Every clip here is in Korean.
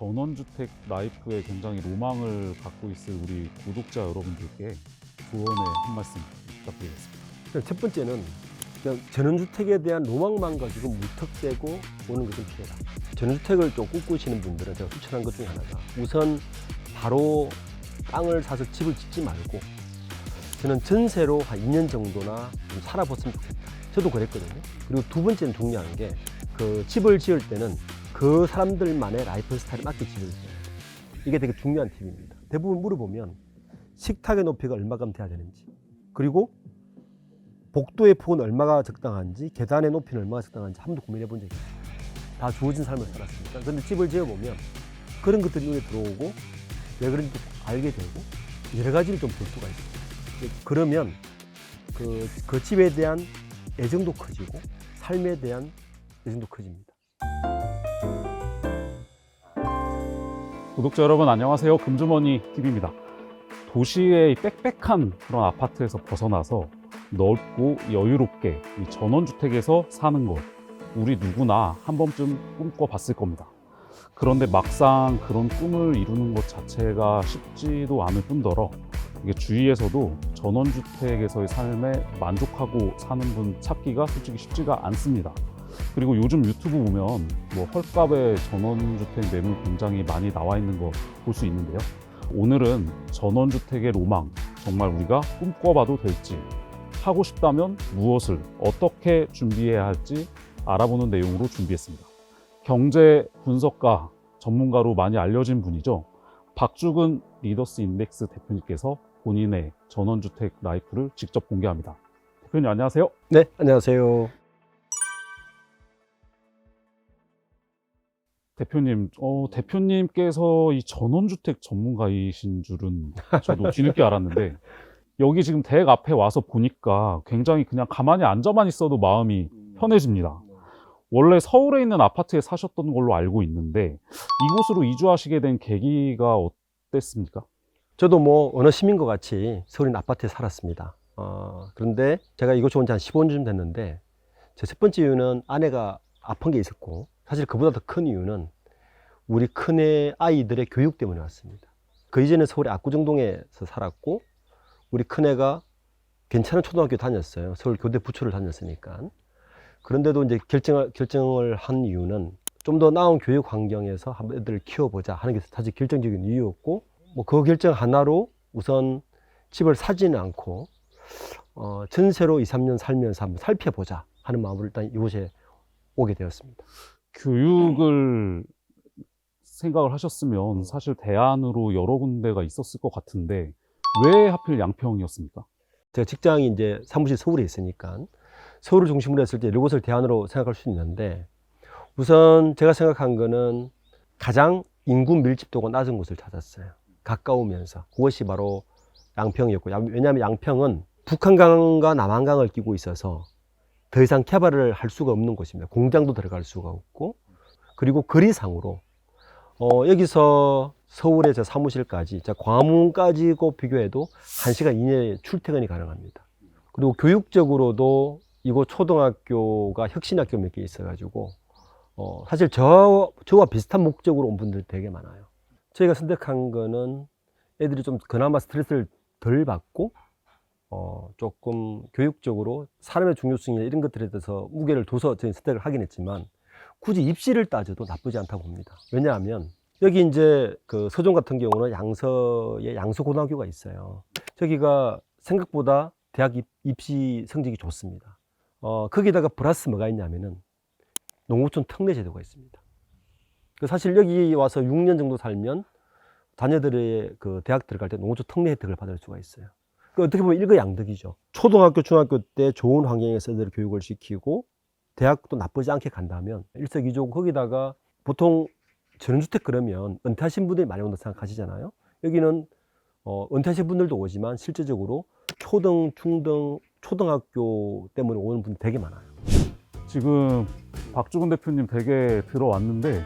전원주택 라이프에 굉장히 로망을 갖고 있을 우리 구독자 여러분들께 조언의 한 말씀 부탁드리겠습니다. 첫 번째는 그냥 전원주택에 대한 로망만 가지고 무턱대고 오는 것은 피해라. 전원주택을 좀 꿈꾸시는 분들은 제가 추천한 것 중에 하나가 우선 바로 땅을 사서 집을 짓지 말고 저는 전세로 한 2년 정도나 좀 살아봤으면 좋겠다. 저도 그랬거든요. 그리고 두 번째는 중요한 게 그 집을 지을 때는 그 사람들만의 라이프 스타일에 맞게 지을 때요. 이게 되게 중요한 팁입니다. 대부분 물어보면 식탁의 높이가 얼마큼 돼야 되는지, 그리고 복도의 폭은 얼마가 적당한지, 계단의 높이는 얼마가 적당한지 한 번도 고민해 본 적이 없어요. 다 주어진 삶을 살았으니까. 그런데 집을 지어보면 그런 것들이 눈에 들어오고 왜 그런지 알게 되고 여러 가지를 좀 볼 수가 있어요. 그러면 그 집에 대한 애정도 커지고 삶에 대한 애정도 커집니다. 구독자 여러분 안녕하세요. 금주머니 TV입니다. 도시의 빽빽한 그런 아파트에서 벗어나서 넓고 여유롭게 이 전원주택에서 사는 것, 우리 누구나 한 번쯤 꿈꿔봤을 겁니다. 그런데 막상 그런 꿈을 이루는 것 자체가 쉽지도 않을 뿐더러 이게 주위에서도 전원주택에서의 삶에 만족하고 사는 분 찾기가 솔직히 쉽지가 않습니다. 그리고 요즘 유튜브 보면 뭐 헐값의 전원주택 매물 굉장히 많이 나와 있는 거 볼 수 있는데요. 오늘은 전원주택의 로망, 정말 우리가 꿈꿔봐도 될지, 하고 싶다면 무엇을 어떻게 준비해야 할지 알아보는 내용으로 준비했습니다. 경제 분석가 전문가로 많이 알려진 분이죠. 박주근 리더스 인덱스 대표님께서 본인의 전원주택 라이프를 직접 공개합니다. 대표님 안녕하세요. 네, 안녕하세요. 대표님, 대표님께서 이 전원주택 전문가이신 줄은 저도 뒤늦게 알았는데 여기 지금 댁 앞에 와서 보니까 굉장히 그냥 가만히 앉아만 있어도 마음이 편해집니다. 원래 서울에 있는 아파트에 사셨던 걸로 알고 있는데 이곳으로 이주하시게 된 계기가 어땠습니까? 저도 뭐 어느 시민과 같이 서울에 있는 아파트에 살았습니다. 그런데 제가 이곳에 온 지 한 15년쯤 됐는데 제 첫 번째 이유는 아내가 아픈 게 있었고, 사실 그보다 더 큰 이유는 우리 큰애 아이들의 교육 때문에 왔습니다. 그 이전에 서울의 압구정동에서 살았고 우리 큰애가 괜찮은 초등학교 다녔어요. 서울 교대 부초를 다녔으니까. 그런데도 이제 결정을 한 이유는 좀 더 나은 교육 환경에서 한번 애들을 키워보자 하는 게 사실 결정적인 이유였고, 뭐 그 결정 하나로 우선 집을 사지는 않고 전세로 2, 3년 살면서 한번 살펴보자 하는 마음으로 일단 이곳에 오게 되었습니다. 교육을 생각을 하셨으면 사실 대안으로 여러 군데가 있었을 것 같은데 왜 하필 양평이었습니까? 제가 직장이 이제 사무실 서울에 있으니까 서울을 중심으로 했을 때 이곳을 대안으로 생각할 수 있는데, 우선 제가 생각한 거는 가장 인구 밀집도가 낮은 곳을 찾았어요. 가까우면서. 그것이 바로 양평이었고, 왜냐하면 양평은 북한강과 남한강을 끼고 있어서 더 이상 개발을 할 수가 없는 곳입니다. 공장도 들어갈 수가 없고, 그리고 거리상으로 여기서 서울의 저 사무실까지, 저 광화문까지고 비교해도 1시간 이내에 출퇴근이 가능합니다. 그리고 교육적으로도 이곳 초등학교가 혁신학교 몇 개 있어가지고 사실 저와 비슷한 목적으로 온 분들 되게 많아요. 저희가 선택한 거는 애들이 좀 그나마 스트레스를 덜 받고 조금 교육적으로 사람의 중요성이나 이런 것들에 대해서 무게를 둬서 저희 선택을 하긴 했지만 굳이 입시를 따져도 나쁘지 않다고 봅니다. 왜냐하면 여기 이제 그 서종 같은 경우는 양서에 양서고등학교가 있어요. 저기가 생각보다 대학 입시 성적이 좋습니다. 거기다가 플러스 뭐가 있냐면은 농어촌 특례 제도가 있습니다. 사실 여기 와서 6년 정도 살면 자녀들의 그 대학 들어갈 때 농어촌 특례 혜택을 받을 수가 있어요. 어떻게 보면 일거양득이죠. 초등학교, 중학교 때 좋은 환경에서 애들을 교육을 시키고 대학도 나쁘지 않게 간다면 일석이조고, 거기다가 보통 전원주택 그러면 은퇴하신 분들이 많이 온다고 생각하시잖아요. 여기는 은퇴하신 분들도 오지만 실제적으로 초등, 중등, 초등학교 때문에 오는 분들 되게 많아요. 지금 박주근 대표님 댁에 들어왔는데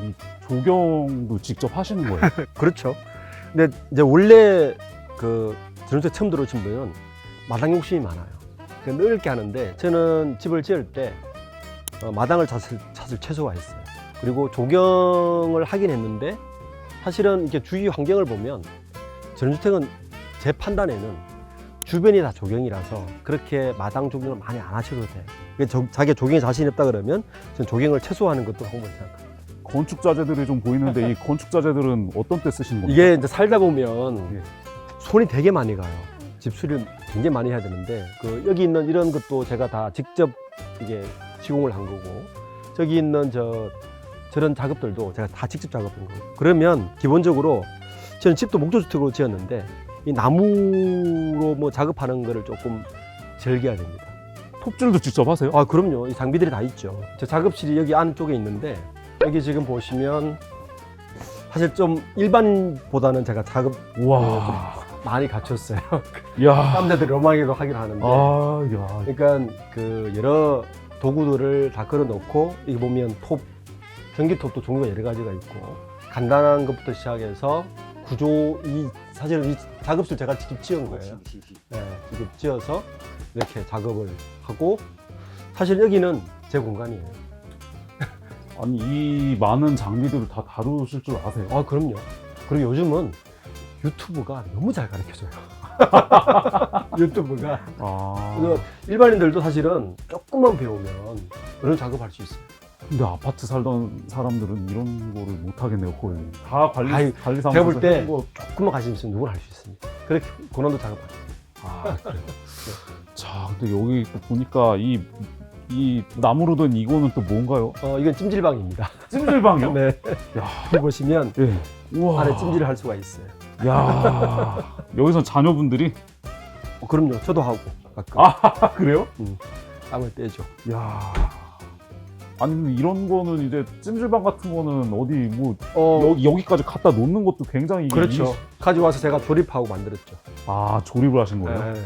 이 조경도 직접 하시는 거예요? 그렇죠. 근데 이제 원래 그 전원주택 처음 들어오신 분은 마당 욕심이 많아요. 넓게 하는데 저는 집을 지을 때 마당을 찾을 최소화했어요. 그리고 조경을 하긴 했는데 사실은 이렇게 주위 환경을 보면 전원주택은 제 판단에는 주변이 다 조경이라서 그렇게 마당 조경을 많이 안 하셔도 돼. 자기가 조경에 자신이 없다 그러면 저는 조경을 최소화하는 것도 방법이라고 생각합니다. 건축 자재들이 좀 보이는데 이 건축 자재들은 어떤 때 쓰시는 겁니까? 이게 이제 살다 보면 예. 손이 되게 많이 가요. 집수리를 굉장히 많이 해야 되는데 여기 있는 이런 것도 제가 다 직접 이게 시공을 한 거고 저기 있는 저런 작업들도 제가 다 직접 작업한 거고 그러면 기본적으로 저는 집도 목조주택으로 지었는데 이 나무로 뭐 작업하는 거를 조금 즐겨야 됩니다. 톱질도 직접 하세요? 아 그럼요. 이 장비들이 다 있죠. 저 작업실이 여기 안쪽에 있는데 여기 지금 보시면 사실 좀 일반보다는 제가 작업 와. 많이 갖췄어요. 야. 남자들이 로망이도 하긴 하는데. 아, 야. 그러니까 그 여러 도구들을 다 걸어놓고 여기 보면 톱, 전기톱도 종류가 여러 가지가 있고 간단한 것부터 시작해서 구조 사실은 이 작업실 제가 직접 지은 거예요. 네, 직접 지어서 이렇게 작업을 하고 사실 여기는 제 공간이에요. 아니, 이 많은 장비들을 다 다루실 줄 아세요? 아 그럼요. 그리고 요즘은 유튜브가 너무 잘 가르쳐줘요. 유튜브가. 그래서 일반인들도 사실은 조금만 배우면 이런 작업할 수 있어요. 근데 아파트 살던 사람들은 이런 거를 못 하겠네요, 거의. 다 관리사무소에서 제가 볼 때 해본 거. 조금만 관심 있으면 누구나 할 수 있습니다. 그렇게 고난도 작업하죠. 아, 그래요. 자, 근데 여기 또 보니까 이 나무로 된 이거는 또 뭔가요? 이건 찜질방입니다. 찜질방이요? 네. 야, 여기 보시면 예. 우와. 안에 찜질을 할 수가 있어요. 야, 여기서 자녀분들이 그럼요. 저도 하고 가끔 아, 그래요? 땀을 빼죠. 야. 아니 근데 이런 거는 이제 찜질방 같은 거는 어디 뭐 여기까지 갖다 놓는 것도 굉장히 그렇죠. 가져와서 제가 조립하고 만들었죠. 아, 조립을 하신 거예요? 네.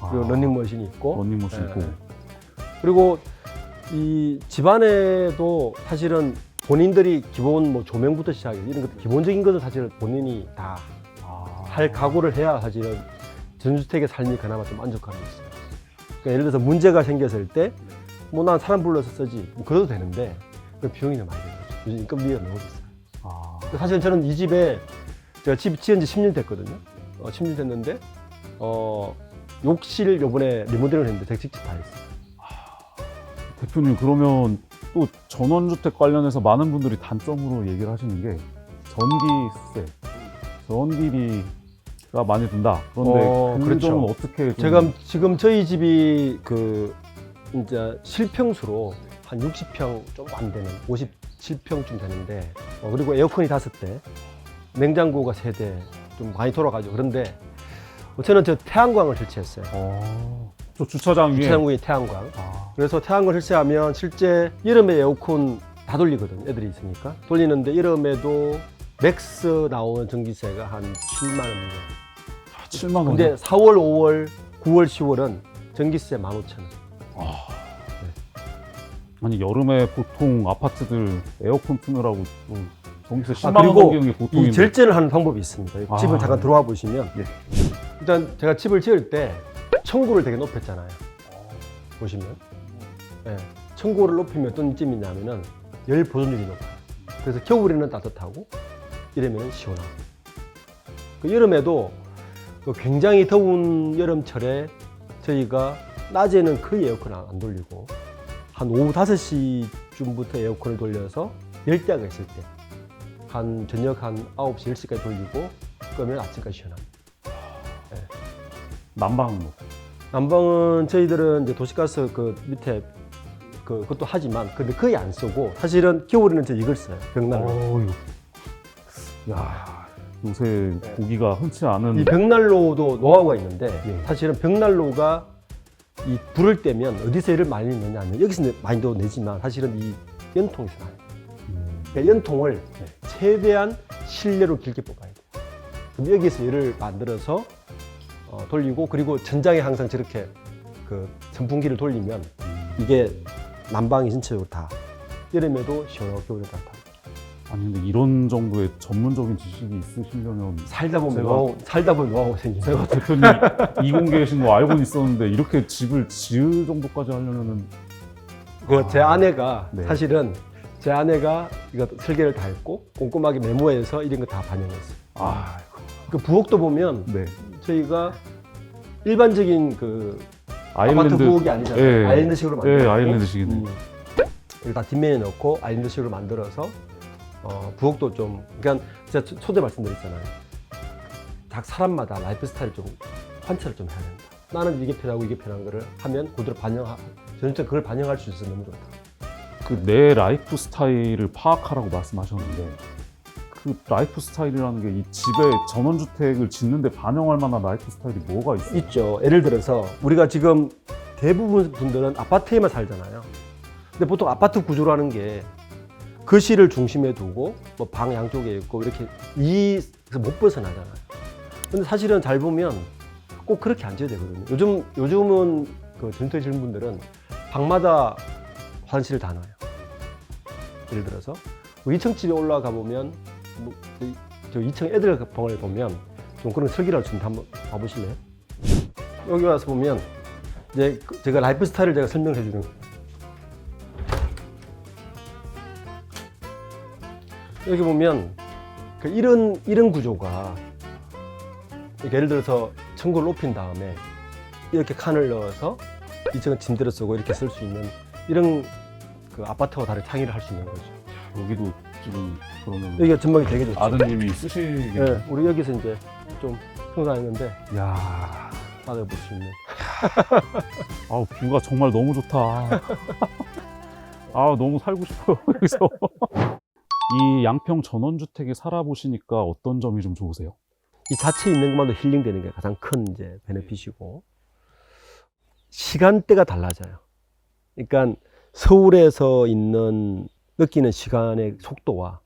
아, 그리고 런닝머신이 있고 런닝머신 있고. 그리고 이 집안에도 사실은 본인들이 기본 뭐 조명부터 시작해서 이런 것도 기본적인 것은 사실은 본인이 다 할 각오를 해야 사실은 전주택의 삶이 그나마 좀 만족감이 있어요. 그러니까 예를 들어서 문제가 생겼을 때 뭐 난 사람 불러서 쓰지 뭐 그래도 되는데 그 비용이 너무 많이 들어요. 요즘 인건비가 너무 비싸요. 사실 저는 이 집에 제가 집 지은 지 10년 됐거든요. 10년 됐는데 욕실 요번에 리모델링을 했는데 제가 직접 다 했어요. 대표님 그러면 또 전원주택 관련해서 많은 분들이 단점으로 얘기를 하시는 게 전기세, 전기비가 많이 든다. 그런데 그 점은 어떻게 좀... 지금 저희 집이 이제 실평수로 한 60평 좀 안 되는 57평쯤 되는데 그리고 에어컨이 5대, 냉장고가 3대 좀 많이 돌아가죠. 그런데 저는 태양광을 설치했어요. 저 주차장 위에 태양광. 그래서 태양광을 설치하면 실제 여름에 에어컨 다 돌리거든요. 애들이 있으니까. 돌리는데 여름에도 맥스 나오는 전기세가 한 7만 원. 7만 원. 근데 4월, 5월, 9월, 10월은 전기세 15,000원. 아니 여름에 보통 아파트들 에어컨 트느라고 전기세 10만 원 그리고 넘기는 게 보통인데. 이 절제를 하는 방법이 있습니다. 집을 잠깐 들어와 보시면 일단 제가 집을 지을 때 청구를 되게 높였잖아요. 보시면 청구를 높이면 어떤 점이 있냐면은 열 보존율이 높아요. 그래서 겨울에는 따뜻하고 이러면 시원하고 여름에도 굉장히 더운 여름철에 저희가 낮에는 거의 에어컨 안 돌리고 한 오후 5시쯤부터 에어컨을 돌려서 열대야가 있을 때 한 저녁 한 9시, 10시까지 돌리고 끄면 아침까지 시원합니다. 난방은 뭐? 난방은 저희들은 이제 도시가스 밑에 그것도 하지만 근데 거의 안 쓰고 사실은 겨울에는 이걸 써요. 벽난로. 야, 요새 보기가 흔치 않은 이 벽난로도 노하우가 있는데 사실은 벽난로가 이 불을 떼면 어디서 열을 많이 내냐면 여기서 많이도 내지만 사실은 이 연통에서 나요. 그러니까 연통을 최대한 실내로 길게 뽑아야 돼요. 그럼 여기서 열을 만들어서 돌리고 그리고 전장에 항상 저렇게 선풍기를 돌리면 이게 난방이 전체적으로 다 여름에도 시원하고 겨울에도 따뜻하고. 아니 근데 이런 정도의 전문적인 지식이 있으시려면 살다 보면 노하우가 생깁니다. 제가 대표님 이공계신 거 알고는 있었는데 이렇게 집을 지을 정도까지 하려면은 제 아내가 네. 사실은 제 아내가 이거 설계를 다 했고 꼼꼼하게 메모해서 이런 거 다 반영했어요. 아, 그 부엌도 보면 네. 저희가 일반적인 그 아파트 아일랜드. 부엌이 아니잖아요. 예. 아일랜드식으로 만들었고 예, 아일랜드식이네. 이거 다 뒷면에 넣고 아일랜드식으로 만들어서 부엌도 좀 그러니까 제가 초대 말씀드렸잖아요. 각 사람마다 라이프 스타일 좀 관찰을 좀 해야 된다. 나는 이게 편하고 이게 편한 거를 하면 그대로 전체 그걸 반영할 수 있어서 너무 좋다. 그 내 라이프 스타일을 파악하라고 말씀하셨는데 그 라이프 스타일이라는 게 이 집에 전원주택을 짓는데 반영할 만한 라이프 스타일이 뭐가 있어요? 있죠. 예를 들어서 우리가 지금 대부분 분들은 아파트에만 살잖아요. 근데 보통 아파트 구조라는 게 거실을 중심에 두고 뭐 방 양쪽에 있고 이렇게 이에서 못 벗어나잖아요. 근데 사실은 잘 보면 꼭 그렇게 안 지어야 되거든요. 요즘은 그 전투에 젊은 분들은 방마다 화장실을 다 놔요. 예를 들어서 2층 집에 올라가 보면 저 2층 애들 방을 보면 좀 그런 설계를 좀 한번 봐보실래요? 여기 와서 보면 이제 제가 라이프 스타일을 제가 설명해 주는 거예요. 여기 보면 이런 구조가 예를 들어서 층고를 높인 다음에 이렇게 칸을 넣어서 2층은 침대를 쓰고 이렇게 쓸 수 있는 이런 그 아파트와 다른 창의를 할 수 있는 거죠. 여기도 지금 그러면 여기가 전망이 되게 좋죠. 아드님이 쓰시겠네요. 네, 우리 여기서 이제 좀 성장했는데 야, 받아볼 수 있는. 아우 뷰가 정말 너무 좋다. 아 너무 살고 싶어요 여기서. 이 양평 전원주택에 살아보시니까 어떤 점이 좀 좋으세요? 이 자체에 있는 것만도 힐링되는 게 가장 큰 이제 베네핏이고 시간대가 달라져요. 그러니까 서울에서 느끼는 시간의 속도와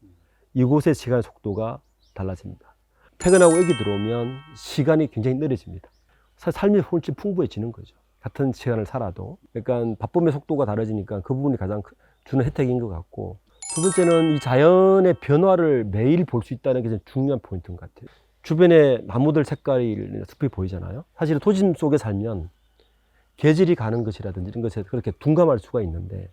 이곳의 시간의 속도가 달라집니다. 퇴근하고 여기 들어오면 시간이 굉장히 느려집니다. 삶이 훨씬 풍부해지는 거죠. 같은 시간을 살아도. 그러니까 바쁨의 속도가 다르지니까 그 부분이 가장 주는 혜택인 것 같고, 두 번째는 이 자연의 변화를 매일 볼 수 있다는 게 중요한 포인트인 것 같아요. 주변에 나무들 색깔이 숲이 보이잖아요. 사실 도심 속에 살면 계절이 가는 것이라든지 이런 것에 그렇게 둔감할 수가 있는데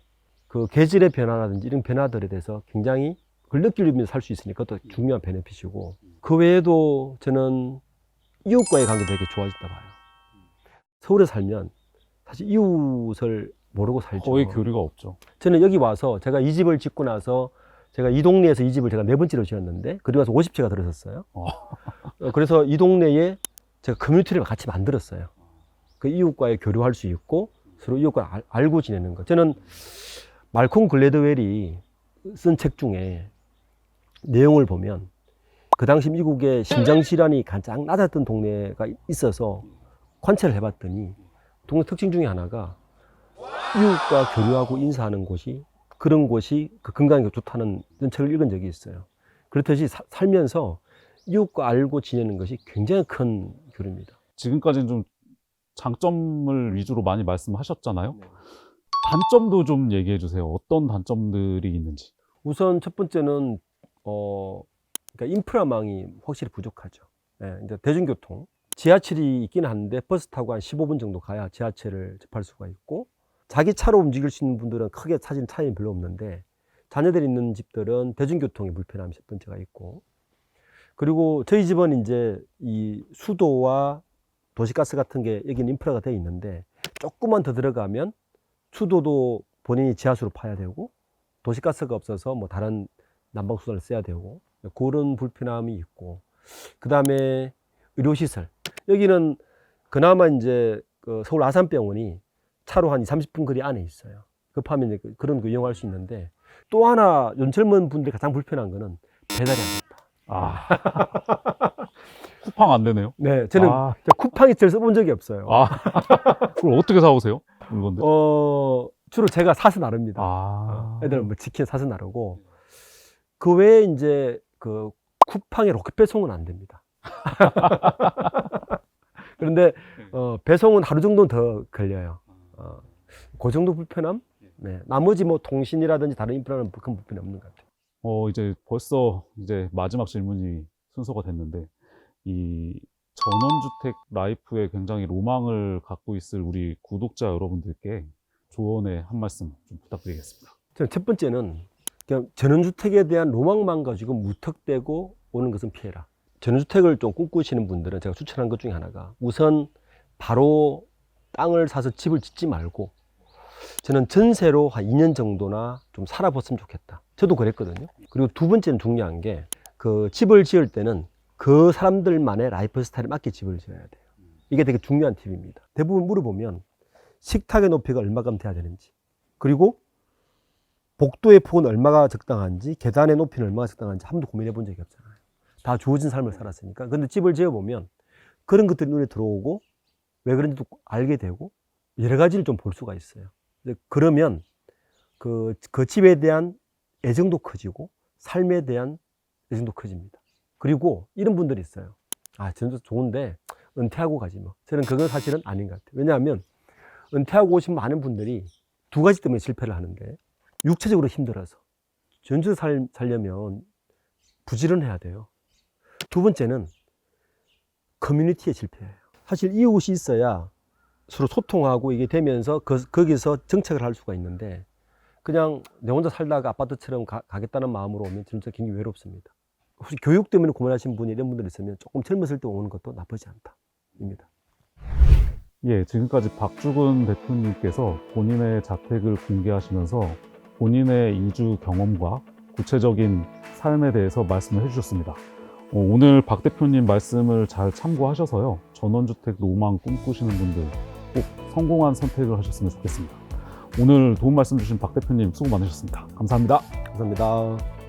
그 계절의 변화라든지 이런 변화들에 대해서 굉장히 그걸 느끼면서 살 수 있으니까 또 중요한 베네핏이고, 그 외에도 저는 이웃과의 관계도 되게 좋아진다 봐요. 서울에 살면 사실 이웃을 모르고 살죠. 거의 교류가 없죠. 저는 여기 와서 제가 이 집을 짓고 나서 제가 이 동네에서 이 집을 제가 4번째로 지었는데 그리고 와서 50채가 들어섰어요. 그래서 이 동네에 제가 커뮤니티를 같이 만들었어요. 그 이웃과의 교류할 수 있고 서로 이웃과 알고 지내는 것. 저는 말콤 글래드웰이 쓴 책 중에 내용을 보면 그 당시 미국의 심장질환이 가장 낮았던 동네가 있어서 관찰을 해봤더니 동네 특징 중에 하나가 이웃과 교류하고 인사하는 곳이 그런 곳이 그 건강에 좋다는 책을 읽은 적이 있어요. 그렇듯이 살면서 이웃과 알고 지내는 것이 굉장히 큰 교류입니다. 지금까지는 좀 장점을 위주로 많이 말씀하셨잖아요. 단점도 좀 얘기해 주세요. 어떤 단점들이 있는지. 우선 첫 번째는 그러니까 인프라망이 확실히 부족하죠. 네, 이제 대중교통, 지하철이 있긴 한데 버스 타고 한 15분 정도 가야 지하철을 접할 수가 있고, 자기 차로 움직일 수 있는 분들은 크게 사실 차이는 별로 없는데 자녀들이 있는 집들은 대중교통의 불편함이 첫 번째가 있고, 그리고 저희 집은 이제 이 수도와 도시가스 같은 게 여기는 인프라가 되어 있는데 조금만 더 들어가면 수도도 본인이 지하수로 파야 되고 도시가스가 없어서 뭐 다른 난방수단을 써야 되고 그런 불편함이 있고, 그 다음에 의료시설, 여기는 그나마 이제 그 서울 아산병원이 차로 한 30분 거리 안에 있어요. 급하면 이제 그런 거 이용할 수 있는데, 또 하나 요즘 젊은 분들이 가장 불편한 거는 배달이 안 된다. 쿠팡 안 되네요. 네, 저는 쿠팡이 제일 써본 적이 없어요. 그걸 어떻게 사오세요? 물건들? 주로 제가 사서 나릅니다. 애들 뭐 치킨 사서 나르고, 그 외에 이제 그 쿠팡의 로켓 배송은 안 됩니다. 그런데 배송은 하루 정도는 더 걸려요. 그 정도 불편함? 네. 나머지 뭐 통신이라든지 다른 인프라는 큰 불편이 없는 것 같아요. 이제 벌써 이제 마지막 질문이 순서가 됐는데, 이 전원주택 라이프에 굉장히 로망을 갖고 있을 우리 구독자 여러분들께 조언의 한 말씀 좀 부탁드리겠습니다. 첫 번째는 그러니까 전원주택에 대한 로망만 가지고 무턱대고 오는 것은 피해라. 전원주택을 좀 꿈꾸시는 분들은 제가 추천한 것 중에 하나가 우선 바로 땅을 사서 집을 짓지 말고 저는 전세로 한 2년 정도나 좀 살아봤으면 좋겠다. 저도 그랬거든요. 그리고 두 번째는 중요한 게 그 집을 지을 때는 그 사람들만의 라이프 스타일에 맞게 집을 지어야 돼요. 이게 되게 중요한 팁입니다. 대부분 물어보면 식탁의 높이가 얼마큼 돼야 되는지, 그리고 복도의 폭은 얼마가 적당한지, 계단의 높이는 얼마가 적당한지 한 번도 고민해 본 적이 없잖아요. 다 주어진 삶을 살았으니까. 근데 집을 지어보면 그런 것들이 눈에 들어오고 왜 그런지도 알게 되고 여러 가지를 좀 볼 수가 있어요. 그러면 그 집에 대한 애정도 커지고 삶에 대한 애정도 커집니다. 그리고 이런 분들이 있어요. 아, 저는 좋은데 은퇴하고 가지 뭐. 저는 그건 사실은 아닌 것 같아요. 왜냐하면 은퇴하고 오신 많은 분들이 두 가지 때문에 실패를 하는데, 육체적으로 힘들어서 전주 살려면 부지런해야 돼요. 두 번째는 커뮤니티의 실패예요. 사실 이웃이 있어야 서로 소통하고 이게 되면서 거기서 정책을 할 수가 있는데, 그냥 내 혼자 살다가 아파트처럼 가겠다는 마음으로 오면 진짜 굉장히 외롭습니다. 혹시 교육 때문에 고민하신 분이 이런 분들 있으면 조금 젊었을 때 오는 것도 나쁘지 않다입니다. 예, 지금까지 박주근 대표님께서 본인의 자택을 공개하시면서 본인의 이주 경험과 구체적인 삶에 대해서 말씀을 해주셨습니다. 오늘 박 대표님 말씀을 잘 참고하셔서요, 전원주택 로망 꿈꾸시는 분들 꼭 성공한 선택을 하셨으면 좋겠습니다. 오늘 도움 말씀 주신 박 대표님 수고 많으셨습니다. 감사합니다. 감사합니다.